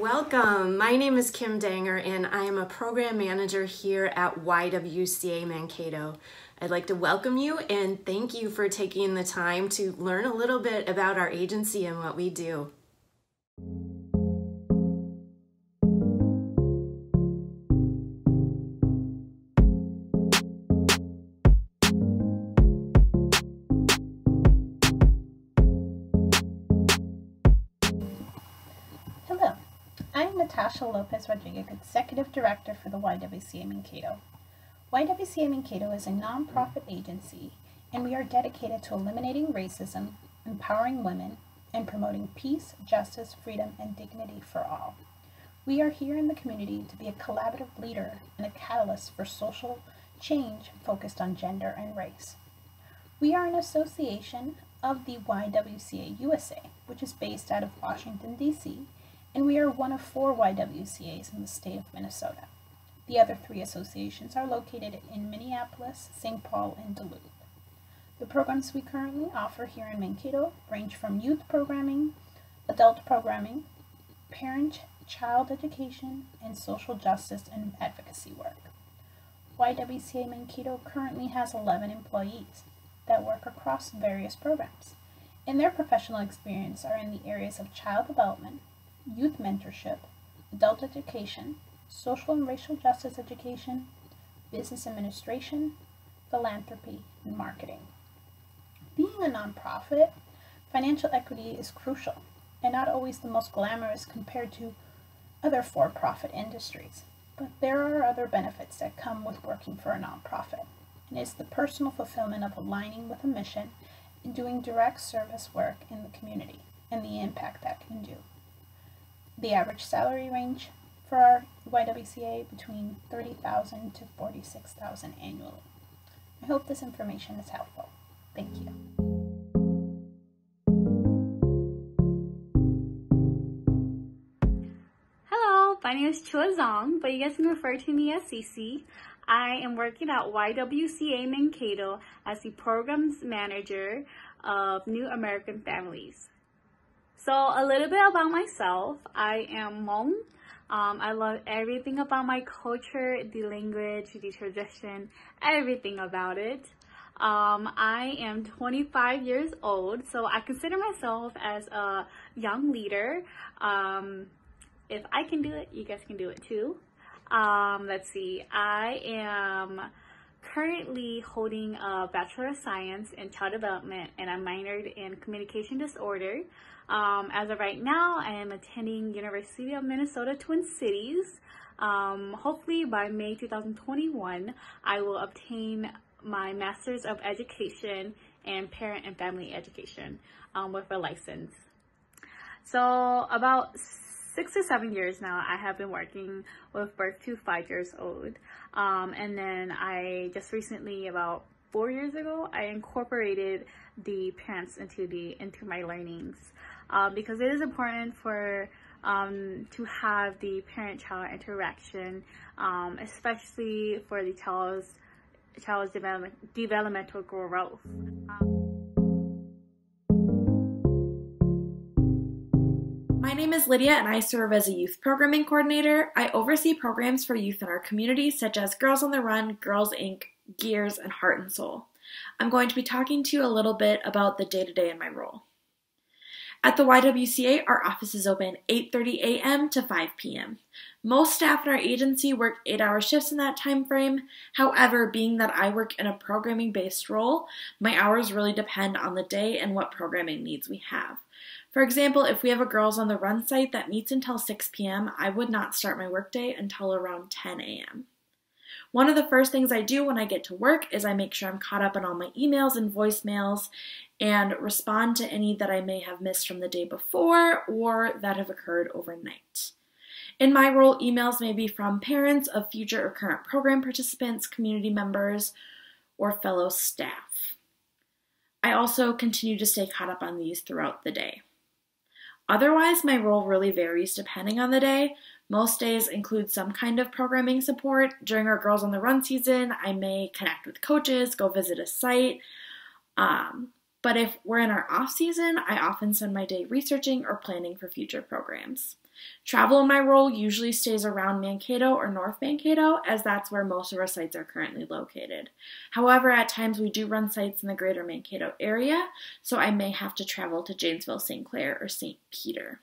Welcome. My name is Kim Danger and I am a program manager here at YWCA Mankato. I'd like to welcome you and thank you for taking the time to learn a little bit about our agency and what we do. Hello, I'm Natasha Lopez Rodriguez, Executive Director for the YWCA Mankato. YWCA Mankato is a nonprofit agency, and we are dedicated to eliminating racism, empowering women, and promoting peace, justice, freedom, and dignity for all. We are here in the community to be a collaborative leader and a catalyst for social change focused on gender and race. We are an association of the YWCA USA, which is based out of Washington, D.C., and we are one of 4 YWCAs in the state of Minnesota. The other 3 associations are located in Minneapolis, St. Paul, and Duluth. The programs we currently offer here in Mankato range from youth programming, adult programming, parent-child education, and social justice and advocacy work. YWCA Mankato currently has 11 employees that work across various programs, and their professional experience are in the areas of child development, youth mentorship, adult education, social and racial justice education, business administration, philanthropy, and marketing. Being a nonprofit, financial equity is crucial and not always the most glamorous compared to other for-profit industries. But there are other benefits that come with working for a nonprofit, and it's the personal fulfillment of aligning with a mission and doing direct service work in the community and the impact that can do. The average salary range for our YWCA between $30,000 to $46,000 annually. I hope this information is helpful. Thank you. Hello, my name is Chua Zong, but you guys can refer to me as Cece. I am working at YWCA Mankato as the Programs Manager of New American Families. So a little bit about myself. I am Hmong. I love everything about my culture, the language, the tradition, everything about it. I am 25 years old, so I consider myself as a young leader. If I can do it, you guys can do it too. Let's see, I am currently holding a Bachelor of Science in Child Development, and I'm minored in Communication Disorder. As of right now, I am attending University of Minnesota Twin Cities. Hopefully by May 2021, I will obtain my Master's of Education in Parent and Family Education with a license. So about 6 to 7 years now, I have been working with birth to 5 years old. And then I just recently, about 4 years ago, I incorporated the parents into my learnings because it is important for to have the parent-child interaction, especially for the child's developmental growth. My name is Lydia and I serve as a youth programming coordinator. I oversee programs for youth in our community such as Girls on the Run, Girls Inc., Gears, and Heart and Soul. I'm going to be talking to you a little bit about the day-to-day in my role. At the YWCA, our office is open 8:30 a.m. to 5 p.m. Most staff in our agency work 8-hour shifts in that time frame. However, being that I work in a programming-based role, my hours really depend on the day and what programming needs we have. For example, if we have a Girls on the Run site that meets until 6 p.m., I would not start my workday until around 10 a.m. One of the first things I do when I get to work is I make sure I'm caught up on all my emails and voicemails and respond to any that I may have missed from the day before or that have occurred overnight. In my role, emails may be from parents of future or current program participants, community members, or fellow staff. I also continue to stay caught up on these throughout the day. Otherwise, my role really varies depending on the day. Most days include some kind of programming support. During our Girls on the Run season, I may connect with coaches, go visit a site, But if we're in our off season, I often spend my day researching or planning for future programs. Travel in my role usually stays around Mankato or North Mankato, as that's where most of our sites are currently located. However, at times we do run sites in the greater Mankato area, so I may have to travel to Janesville, St. Clair, or St. Peter.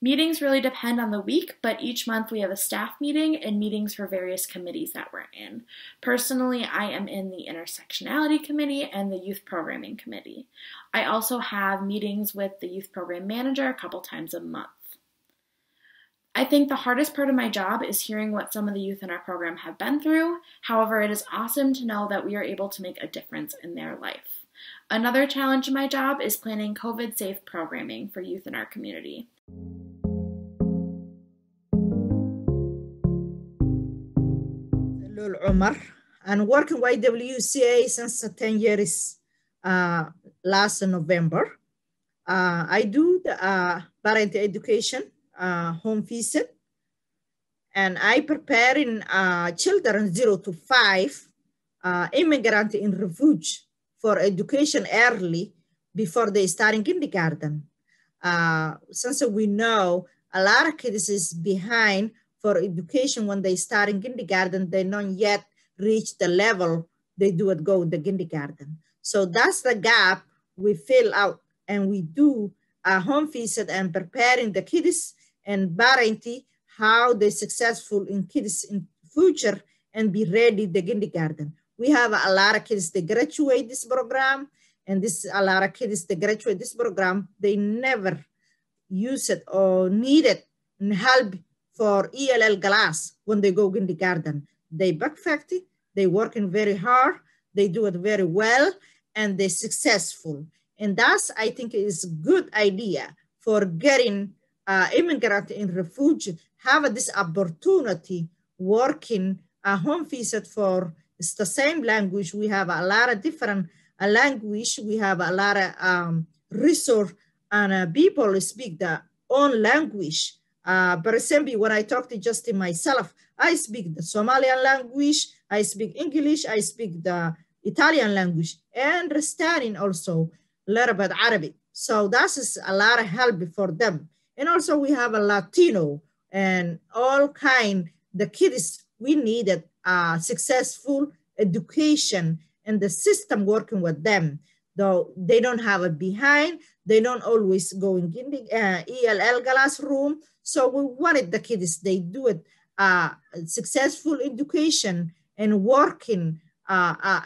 Meetings really depend on the week, but each month we have a staff meeting and meetings for various committees that we're in. Personally, I am in the Intersectionality Committee and the Youth Programming Committee. I also have meetings with the Youth Program Manager a couple times a month. I think the hardest part of my job is hearing what some of the youth in our program have been through. However, it is awesome to know that we are able to make a difference in their life. Another challenge in my job is planning COVID-safe programming for youth in our community. Omar, and working YWCA since 10 years last November. I do the parent education, home visit, and I prepare in children 0 to 5 immigrant in refuge for education early before they start in kindergarten. Since we know a lot of kids is behind for education when they start in kindergarten, they don't yet reach the level they do at go in the kindergarten. So that's the gap we fill out, and we do a home visit and preparing the kids and parenting how they're successful in kids in future and be ready the kindergarten. We have a lot of kids that graduate this program, and this a lot of kids that graduate this program, they never use it or need it and help for ELL class when they go kindergarten. They perfect it, they working very hard, they do it very well, and they're successful. And that's, I think, is a good idea for getting immigrant in refuge, have this opportunity working a home visit for, it's the same language. We have a lot of different language. We have a lot of resource, and people speak their own language. For example, when I talk to just myself, I speak the Somalian language, I speak English, I speak the Italian language, and understanding also a little bit Arabic. So that's a lot of help for them. And also we have a Latino and all kind, the kids, we needed successful education and the system working with them. Though they don't have a behind, they don't always go in the ELL classroom. So we wanted the kids, they do it successful education and working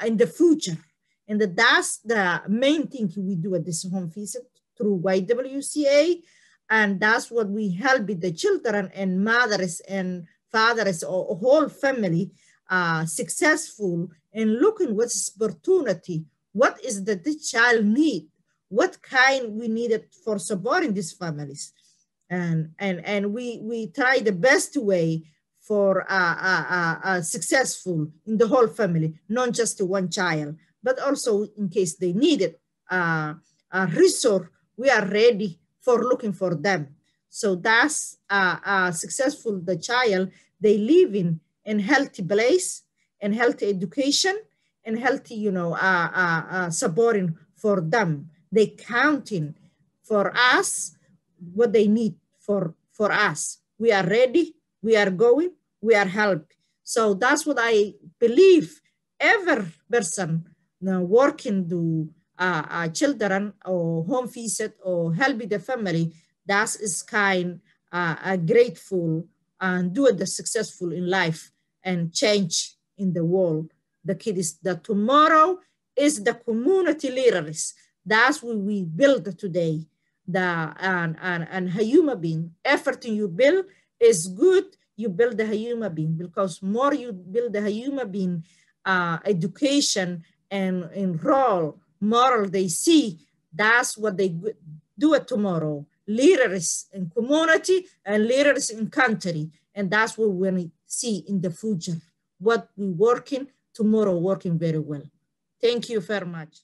in the future. And that's the main thing we do at this home visit through YWCA. And that's what we help the children and mothers and fathers or whole family successful in looking what's opportunity, what is the child need, what kind we needed for supporting these families. And we try the best way for successful in the whole family, not just one child, but also in case they needed a resource, we are ready for looking for them. So that's successful, the child, they live in healthy place and healthy education and healthy, supporting for them. They counting for us what they need for us. We are ready, we are going, we are helped. So that's what I believe every person working to children or home visit or help the family, that is kind grateful and do it successful in life and change in the world. The kids, the tomorrow is the community leaders. That's what we build today. And a human being, everything you build is good, you build a human being, because more you build a human being, education and enroll, moral they see, that's what they do it tomorrow. Leaders in community and leaders in country. And that's what we're going to see in the future. What we working tomorrow, working very well. Thank you very much.